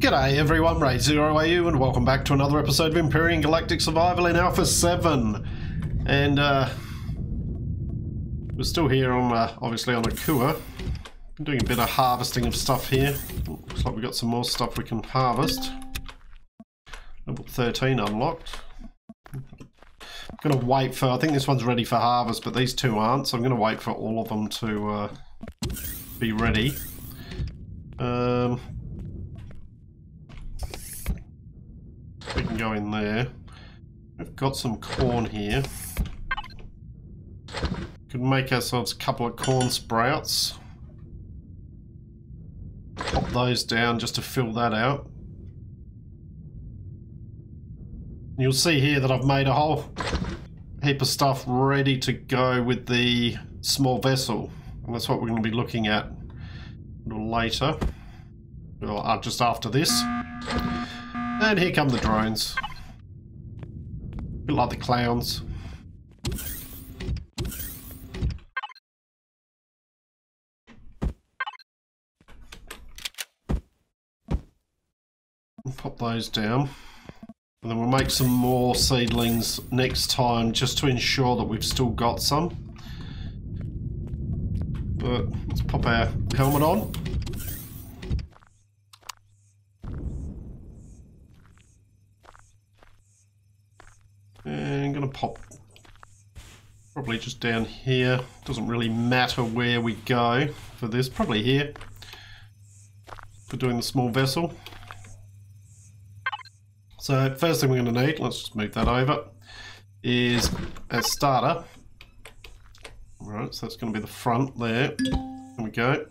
G'day everyone, RaidzeroAU, and welcome back to another episode of Empyrion Galactic Survival in Alpha 7. And we're still here on, obviously on Akua. I'm doing a bit of harvesting of stuff here. Looks like we've got some more stuff we can harvest. Level 13 unlocked. I'm going to wait for, I think this one's ready for harvest, but these two aren't, so I'm going to wait for all of them to be ready. We can go in there. We've got some corn here. Could make ourselves a couple of corn sprouts. Pop those down just to fill that out. You'll see here that I've made a whole heap of stuff ready to go with the small vessel. And that's what we're going to be looking at a little later. Or just after this. And here come the drones. A bit like the clowns. Pop those down. And then we'll make some more seedlings next time just to ensure that we've still got some. But let's pop our helmet on. And I'm going to pop probably just down here. Doesn't really matter where we go for this. Probably here for doing the small vessel. So first thing we're going to need, let's just move that over, is a starter. Right, so that's going to be the front there. There we go.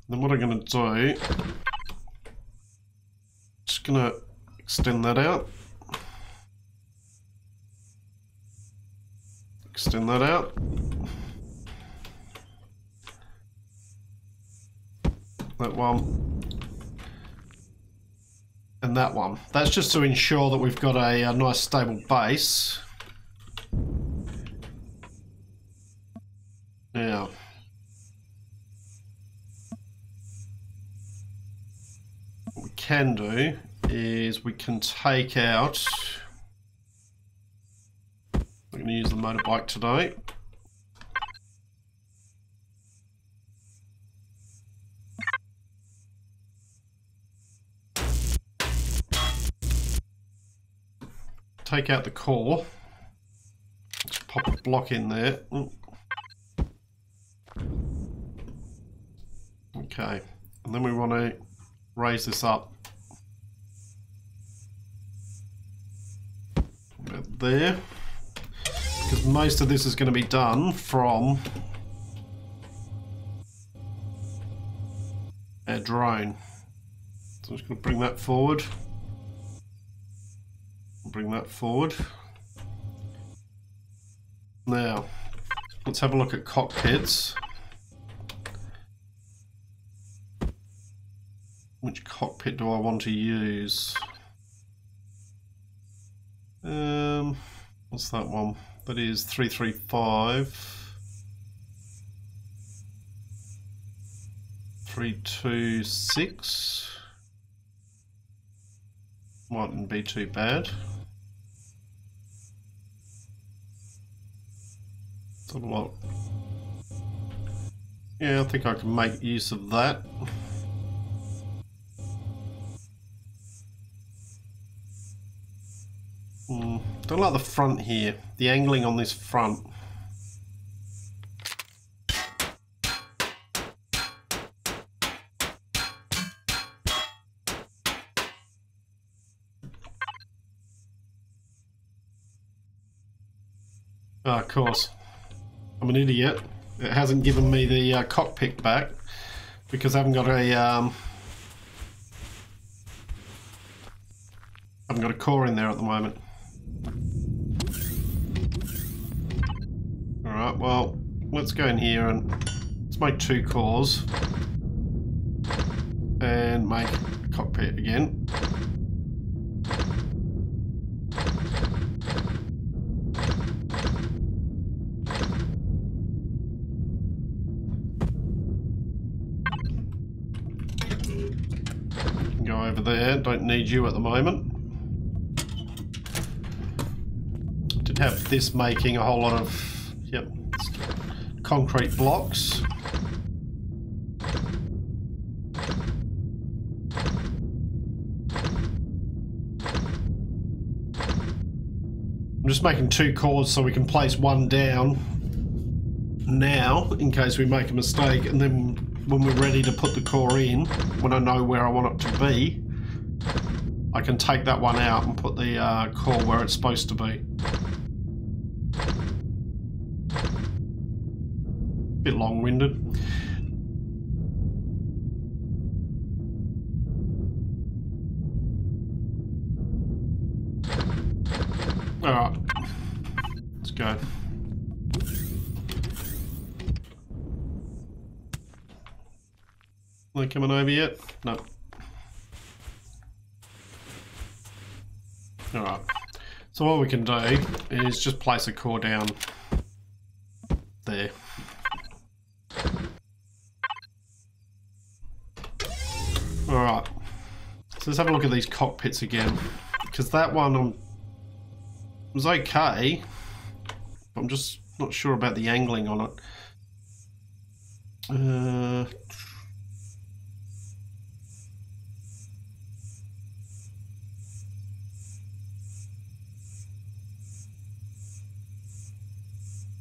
Then what I'm going to do, just going to extend that out. Extend that out. That one. And that one. That's just to ensure that we've got a nice stable base. Now, what we can do is we can take out, I'm going to use the motorbike today. Take out the core. Let's pop a block in there. Okay, and then we want to raise this up. About there. Because most of this is going to be done from our drone. So I'm just going to bring that forward. Bring that forward. Now, let's have a look at cockpits. Which cockpit do I want to use? What's that one? That is 335. 326. Mightn't be too bad. It's a lot. Yeah, I think I can make use of that. Don't like the front here. The angling on this front. Oh, of course. I'm an idiot. It hasn't given me the cockpit back because I haven't got a core in there at the moment. Alright, well, let's go in here and let's make 2 cores and make cockpit again. over there. Don't need you at the moment. Did have this making a whole lot of, yep, concrete blocks. I'm just making 2 cores so we can place one down now in case we make a mistake, and then when we're ready to put the core in, when I know where I want it to be, I can take that one out and put the core where it's supposed to be. Bit long-winded. Alright, let's go. Are they coming over yet? No. Alright, so what we can do is just place a core down there. Alright, so let's have a look at these cockpits again, because that one was okay, I'm just not sure about the angling on it.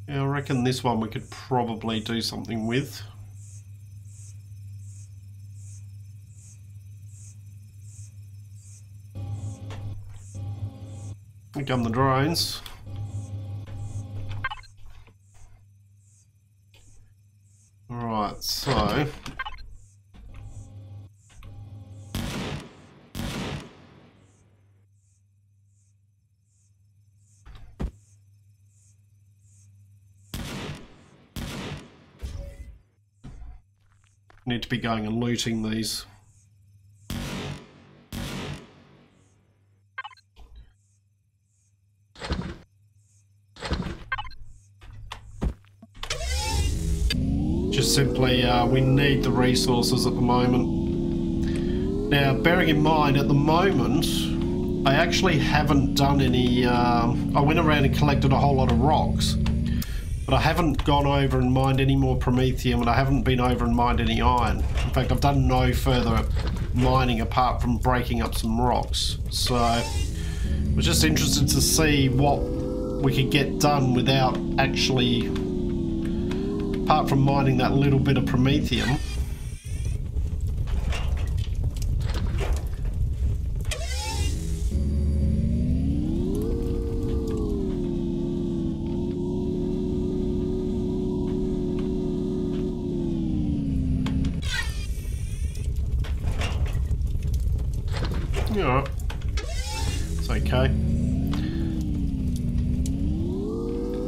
Yeah, I reckon this one we could probably do something with. Gun the drones. Alright, so need to be going and looting these. Just simply, we need the resources at the moment. Now, bearing in mind, at the moment, I actually haven't done any, I went around and collected a whole lot of rocks, but I haven't gone over and mined any more promethium, and I haven't been over and mined any iron. In fact, I've done no further mining apart from breaking up some rocks. So, I was just interested to see what we could get done without actually, apart from mining that little bit of promethium. Yeah, it's okay.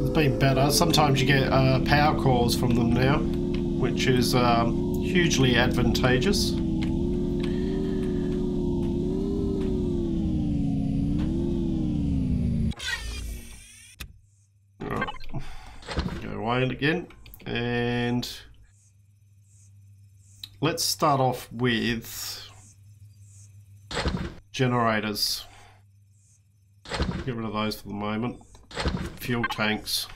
It's been better. Sometimes you get power cores from them now, which is hugely advantageous. Alright, go away again, and let's start off with generators. Get rid of those for the moment. Fuel tanks.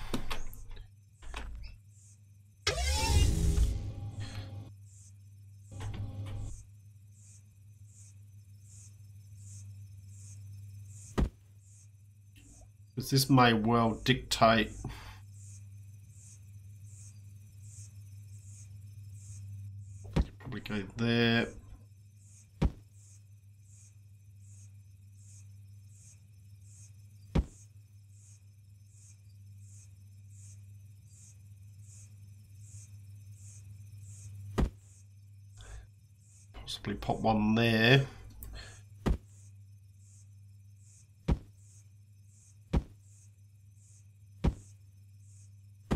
Because this may well dictate probably go there. Possibly pop one there.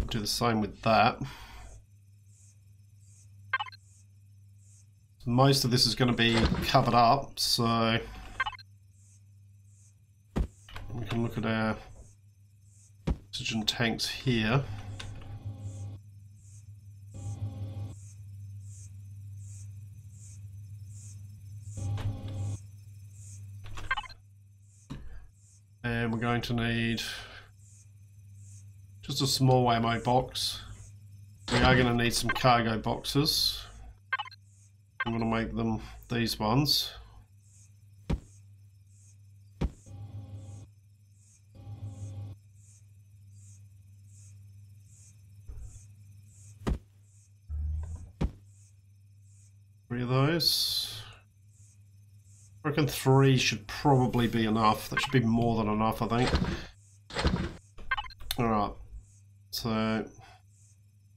Do the same with that. Most of this is going to be covered up, so we can look at our oxygen tanks here. going to need just a small ammo box. We are going to need some cargo boxes. I'm going to make them these ones. Three of those. I reckon 3 should probably be enough. That should be more than enough, I think. Alright, so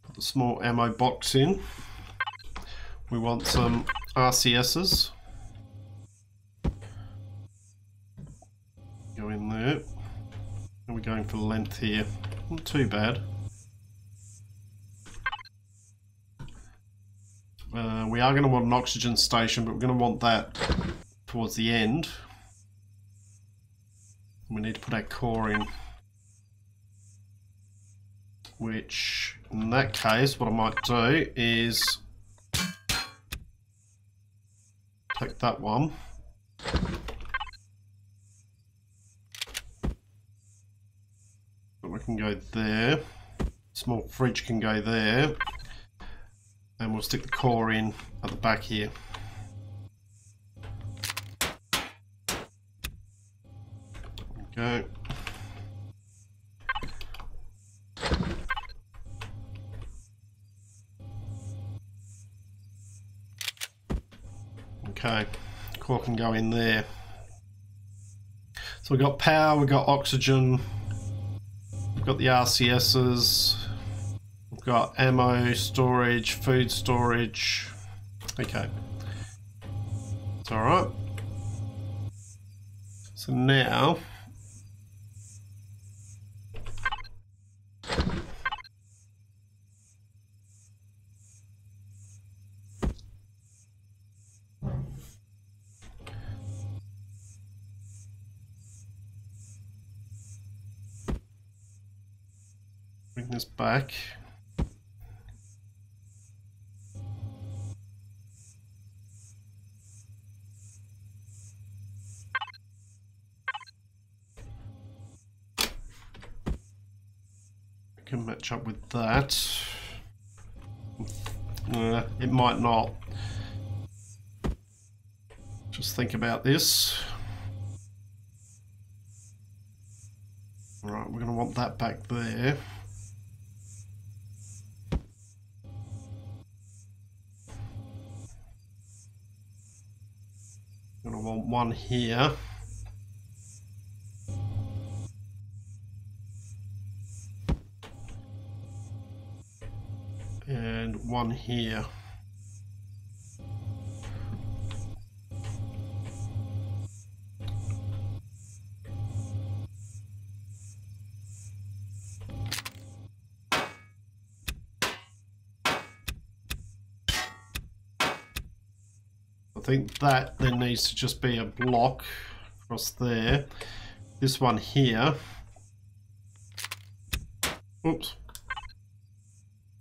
put the small ammo box in. We want some RCSs. Go in there. And we're going for length here. Not too bad. We are going to want an oxygen station, but we're going to want that towards the end. We need to put our core in. Which, in that case, what I might do is take that one. We can go there. Small fridge can go there. And we'll stick the core in at the back here. Okay. Okay, core can go in there. So we've got power, we've got oxygen, we've got the RCSs, we've got ammo storage, food storage. Okay, it's alright. So now bring this back. We can match up with that. It might not. Just think about this. Alright, we're going to want that back there. Going to want one here. And one here. I think that then needs to just be a block across there. This one here. Oops.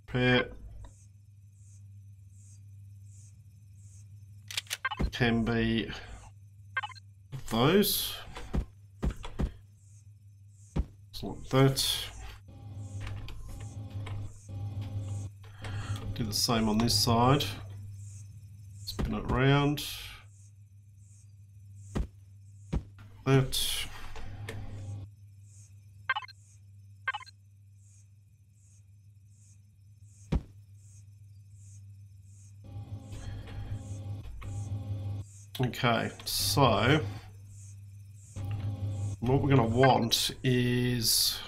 Pair. Can be those. Just like that. Do the same on this side. Spin it around. That. Okay, so what we're going to want is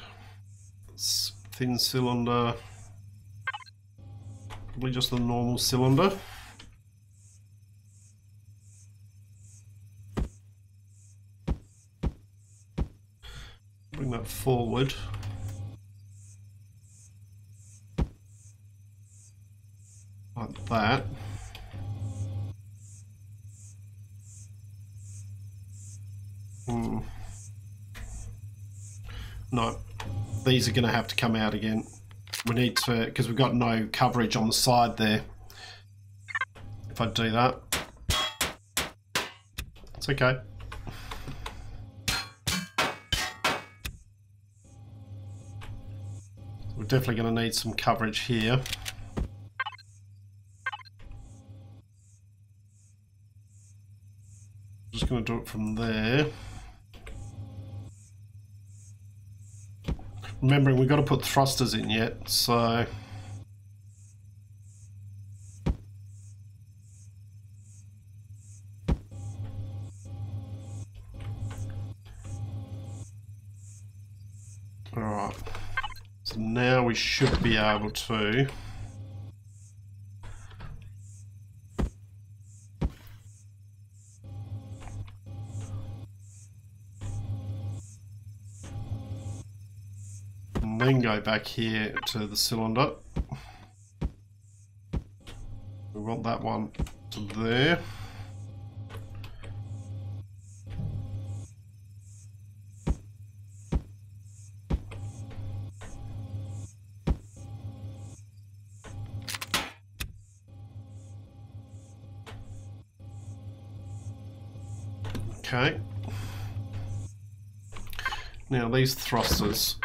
thin cylinder, probably just the normal cylinder. Bring that forward. Like that. No, these are going to have to come out again. We need to, because we've got no coverage on the side there. If I do that, it's okay. We're definitely going to need some coverage here. Just going to do it from there. Remembering we've got to put thrusters in yet, so... Alright, so now we should be able to... and then go back here to the cylinder. We want that one to there. Okay. Now these thrusters.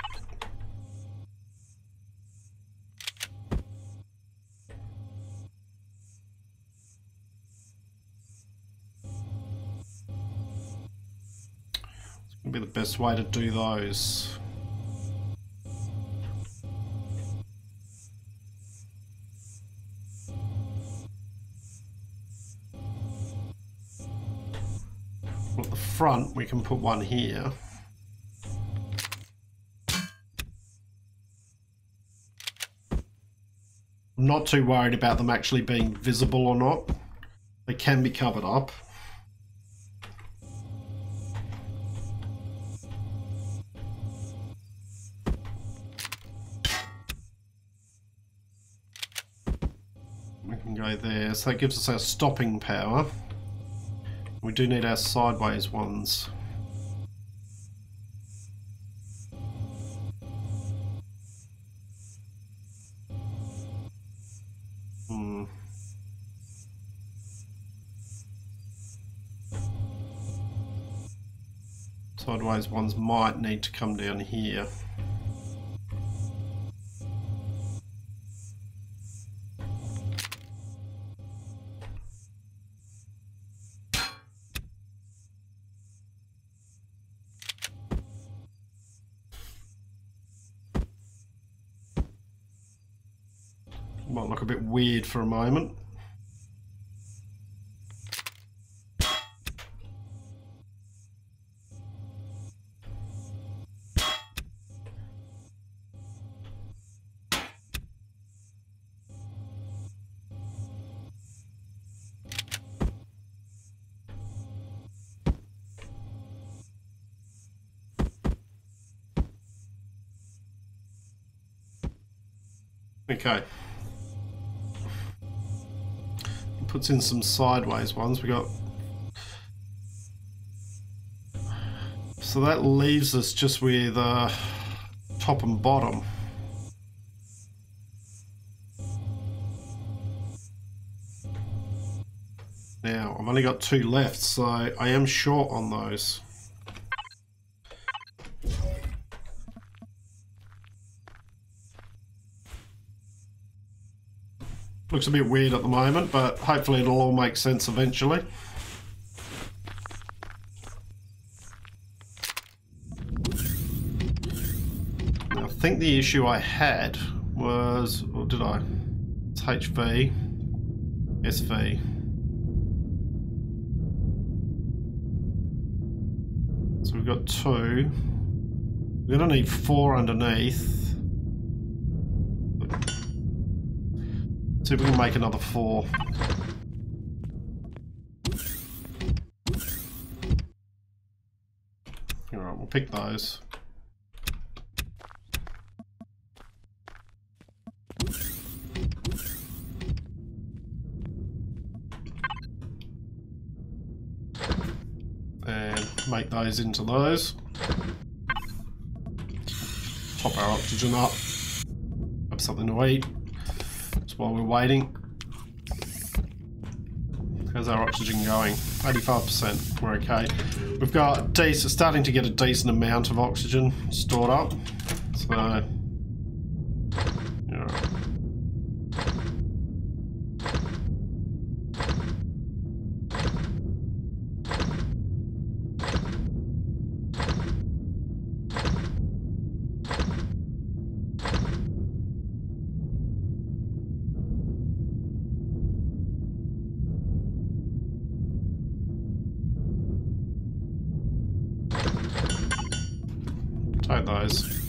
It's going to be the best way to do those. At the front, we can put one here. I'm not too worried about them actually being visible or not. They can be covered up. We can go there, so that gives us our stopping power. We do need our sideways ones. Sideways ones might need to come down here. Might look a bit weird for a moment. Okay. Puts in some sideways ones. We got, so that leaves us just with top and bottom. Now I've only got two left, so I am short on those. Looks a bit weird at the moment, but hopefully it'll all make sense eventually. Now, I think the issue I had was, or did I? It's HV, SV. So we've got two. We're going to need four underneath. See if we can make another four. Alright, we'll pick those. And make those into those. Top our oxygen up. Have something to eat. While we're waiting. How's our oxygen going? 85%. We're okay. We've got starting to get a decent amount of oxygen stored up. So those.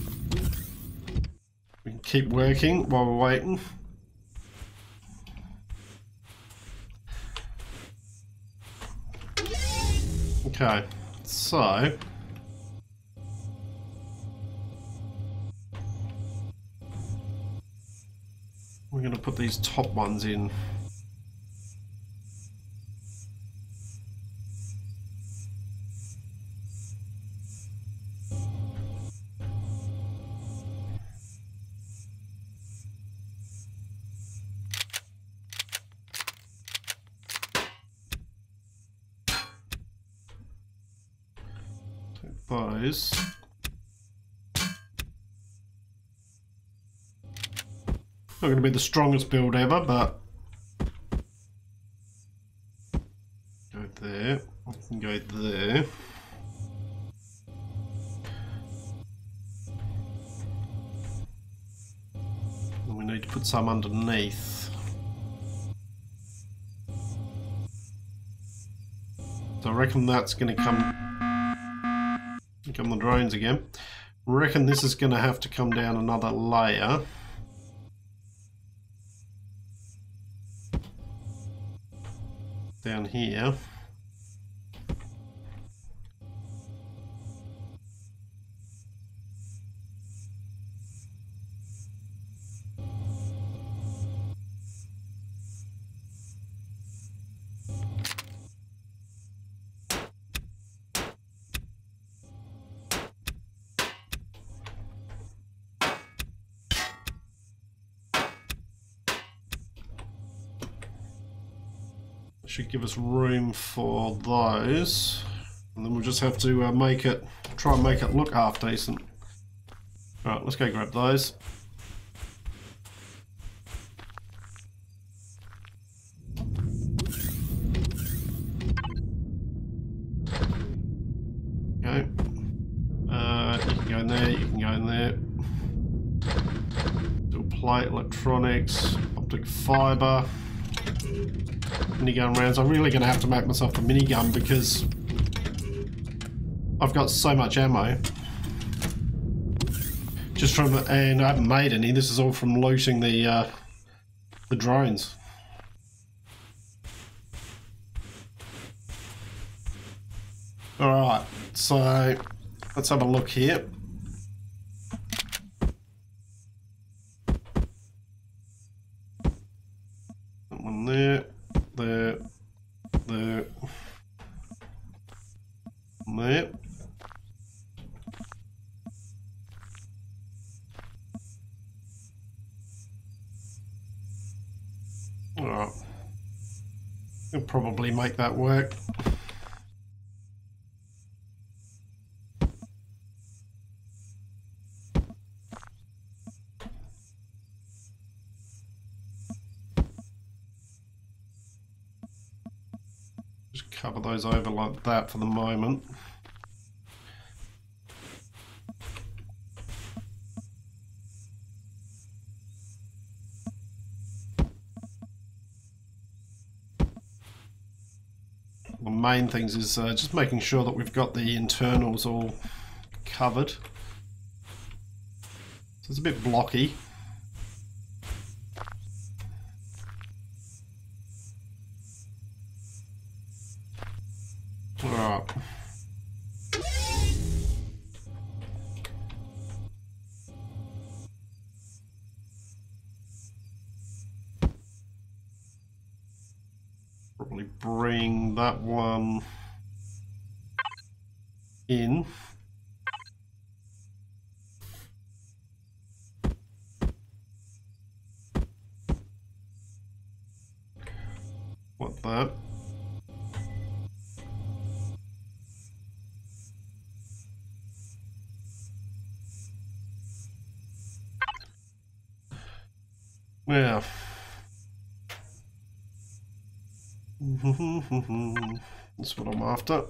We can keep working while we're waiting. Okay, so we're going to put these top ones in. Take those. Not going to be the strongest build ever, but go there. I can go there. And we need to put some underneath. So I reckon that's going to come the drones again. I reckon this is going to have to come down another layer. Down here. Should give us room for those, and then we'll just have to try and make it look half decent. All right, let's go grab those. Okay, you can go in there, you can go in there. Dual plate, electronics, optic fiber. Minigun rounds. I'm really going to have to make myself a minigun because I've got so much ammo. Just from, and I haven't made any. This is all from looting the drones. All right, so let's have a look here. That one there. There. There. Alright. We'll probably make that work. Cover those over like that for the moment. The main things is just making sure that we've got the internals all covered. So it's a bit blocky. Alright. Probably bring that one in. What that? Yeah. That's what I'm after.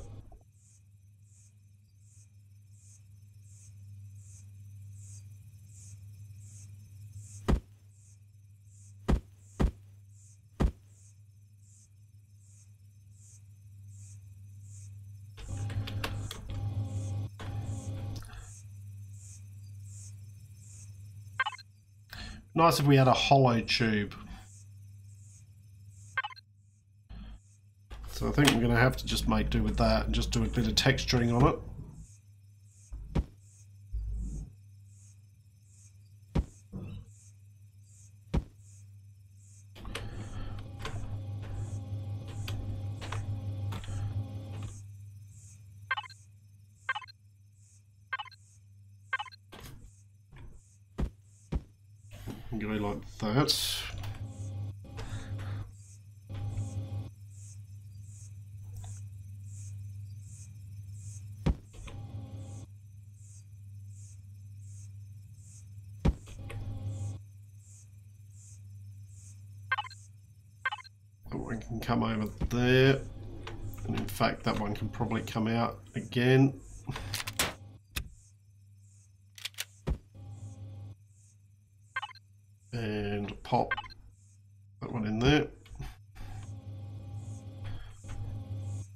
Nice if we had a hollow tube. So I think we're going to have to just make do with that and just do a bit of texturing on it. Go like that. That one can come over there, and in fact that one can probably come out again. And pop that one in there.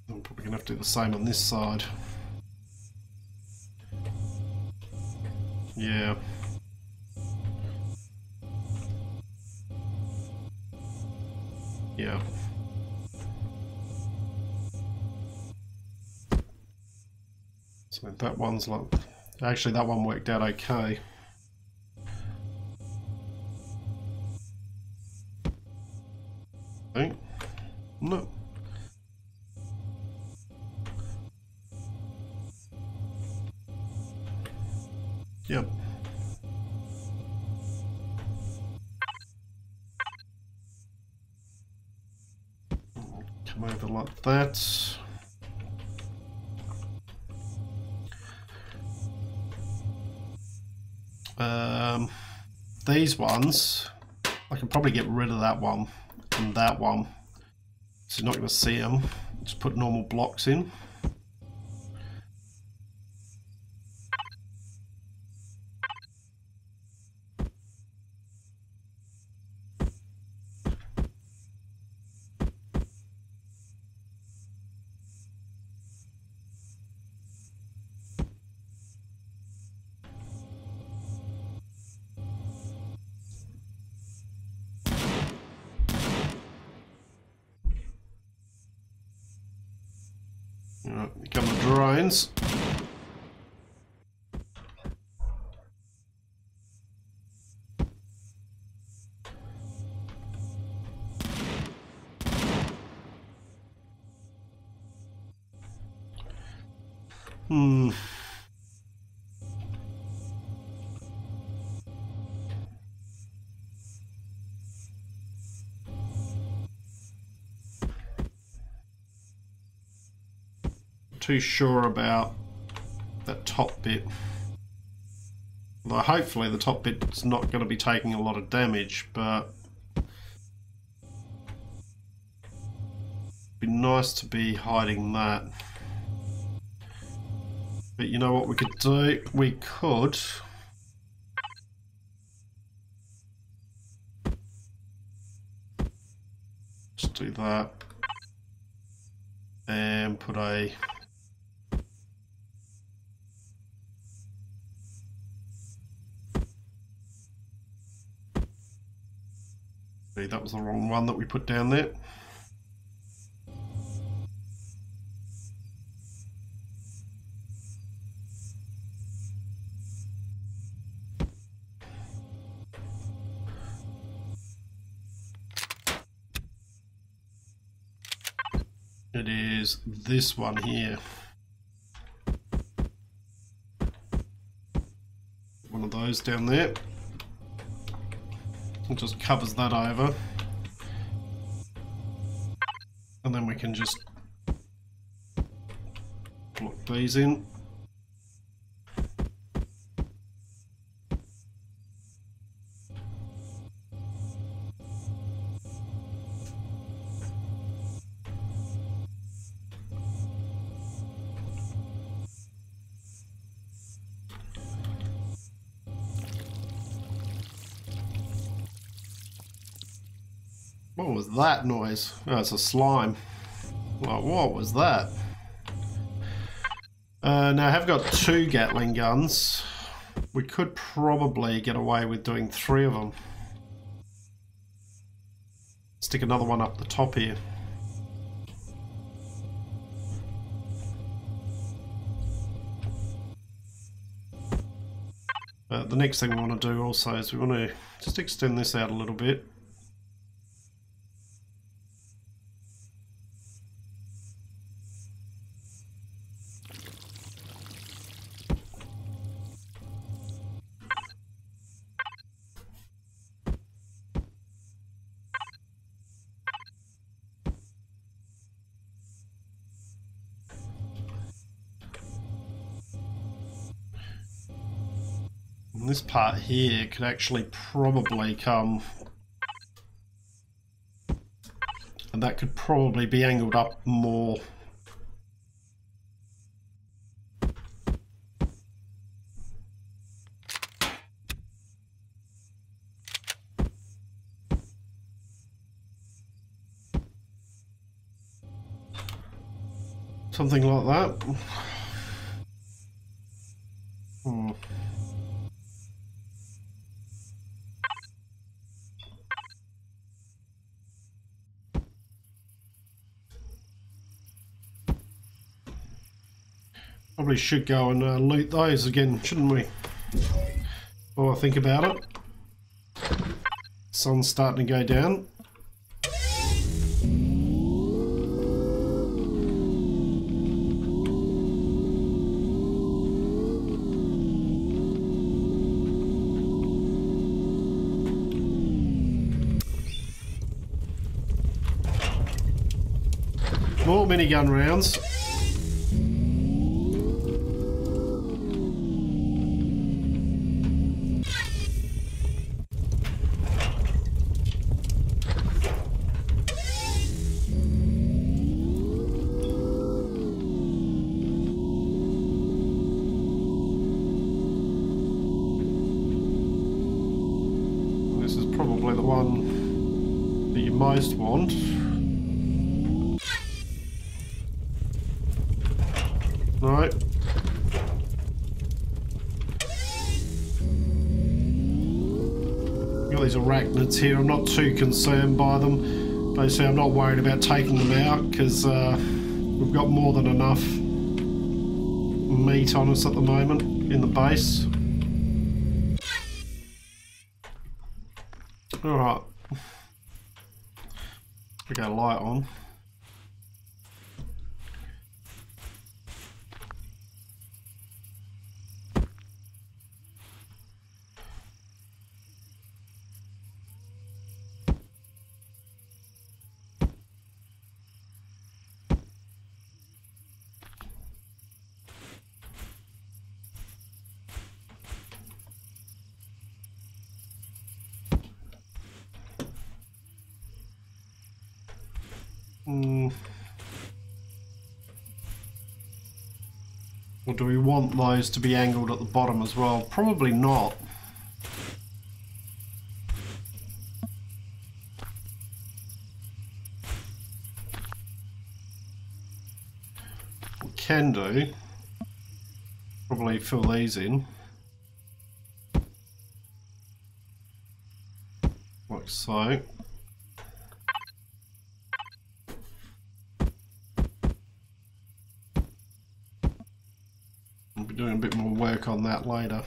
I'm probably going to have to do the same on this side. Yeah. Yeah. So that one's like... Actually, that one worked out okay. No. Yep. Come over like that. These ones, I can probably get rid of that one and that one. So you're not going to see them. Just put normal blocks in. Alright, here come the drones. Too sure about that top bit. Although hopefully the top bit's not going to be taking a lot of damage, but it'd be nice to be hiding that. But you know what we could do? We could just do that and put a that was the wrong one that we put down there. It is this one here. One of those down there. It just covers that over. And then we can just block these in. What was that noise? Oh, it's a slime. Well, what was that? Now I have got 2 Gatling guns. We could probably get away with doing 3 of them. Stick another one up the top here. The next thing we want to do also is we want to just extend this out a little bit. And this part here could actually probably come, and that could probably be angled up more. Something like that. Probably should go and loot those again, shouldn't we? While I think about it. Sun's starting to go down. More minigun rounds. This is probably the one that you most want. Right. Got these arachnids here. I'm not too concerned by them. Basically, I'm not worried about taking them out because we've got more than enough meat on us at the moment in the base. Alright. We got a light on. Or do we want those to be angled at the bottom as well? Probably not. What we can do, probably fill these in. Like so. Doing a bit more work on that later.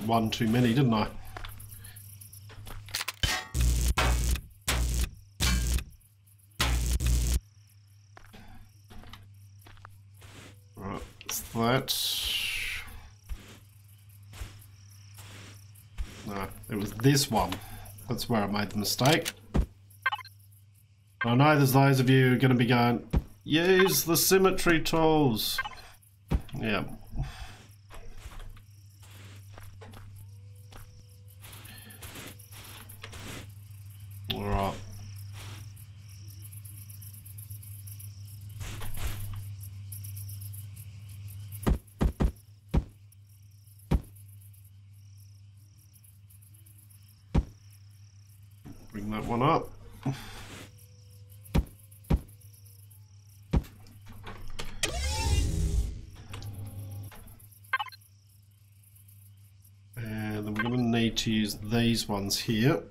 One too many, didn't I? Right, it's that. No, it was this one. That's where I made the mistake. I know there's those of you who are going to be going, use the symmetry tools. Yeah. Bring that one up. And then we're going to need to use these ones here.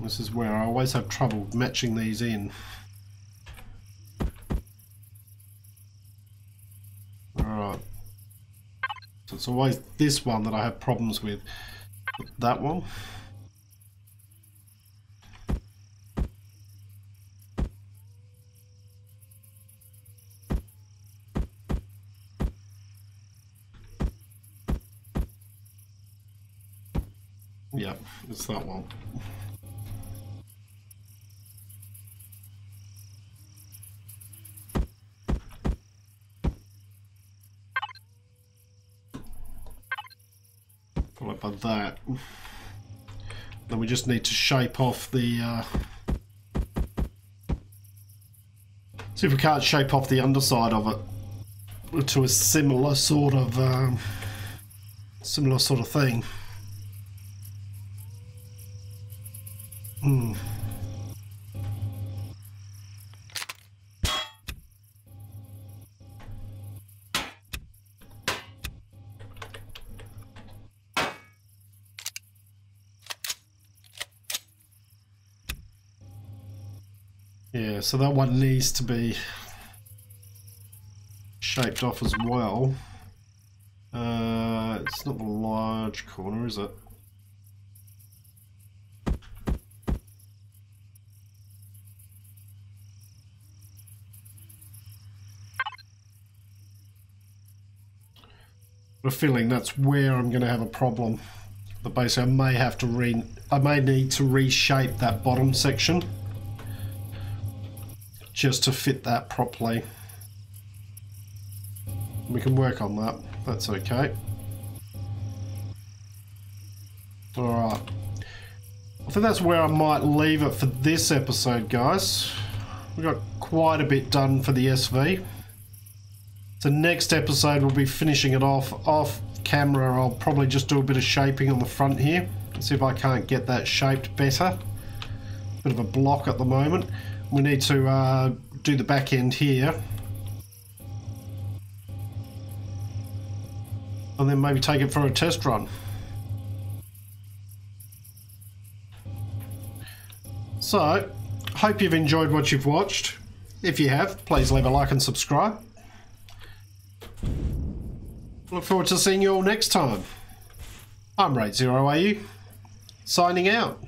This is where I always have trouble matching these in. Alright. So it's always this one that I have problems with. That one. Yeah, it's that one. Followed by that. Then we just need to shape off the see if we can't shape off the underside of it to a similar sort of thing. Yeah, so that one needs to be shaped off as well. It's not the large corner, is it? I have a feeling that's where I'm going to have a problem. But basically, I may need to reshape that bottom section just to fit that properly. We can work on that. That's okay. Alright. I think that's where I might leave it for this episode, guys. We've got quite a bit done for the SV. So next episode we'll be finishing it off camera. I'll probably just do a bit of shaping on the front here. See if I can't get that shaped better. Bit of a block at the moment. We need to do the back end here. And then maybe take it for a test run. So, hope you've enjoyed what you've watched. If you have, please leave a like and subscribe. Look forward to seeing you all next time. I'm RaidzeroAU, signing out.